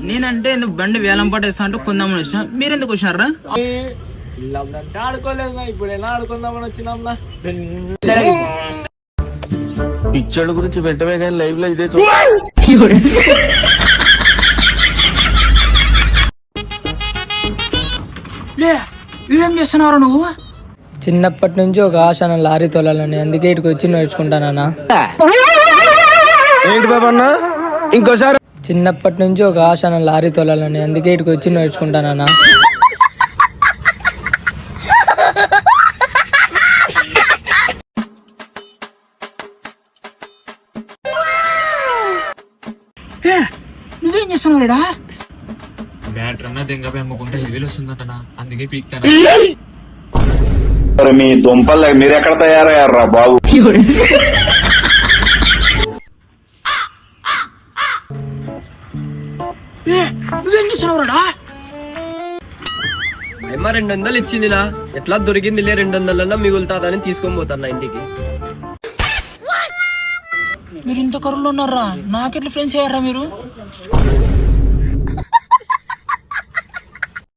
నేనంటే ఎందుకు బండి వేలం పట్టేస్తా అంటూ కొందామని వచ్చా, మీరెందుకు వచ్చినారా? ఆడుకోలేదు, ఇప్పుడు ఎలా ఆడుకుందామని వచ్చినాంనా. పిక్చర్ గురించి వెంటనే కానీ లైవ్ లో ఇదే వీడేం చేస్తున్నావు నువ్వు? చిన్నప్పటి నుంచి ఒక ఆశ నా లారీ తోలాలని, అందుకే ఇటుకు వచ్చి నేర్చుకుంటానా. ఏంటి బాబా అన్న ఇంకోసారి? చిన్నప్పటి నుంచి ఒక ఆశ నా లారీ తోలాలని, అందుకే ఇటుకు వచ్చి నేర్చుకుంటానా. నువ్వేం చేస్తున్నావుడా? బ్యాటరీ అన్న దెంగపై అమ్ముకుంటే 5,000 వస్తుందంటనా, అందుకే పీక్తాను. మీ దుంపలు మీరు ఎక్కడ తయారయ్యారా బాబు? నువ్వేం చేస్తున్నావురా? ఏమో 200 ఇచ్చిందినా, ఎట్లా దొరికిందిలే 200 మిగులుతాదని తీసుకొని పోతాను ఇంటికి. మీరు ఇంత కరువులో ఉన్నారా? నాకెట్లా ఫ్రెండ్స్ అయ్యారా మీరు?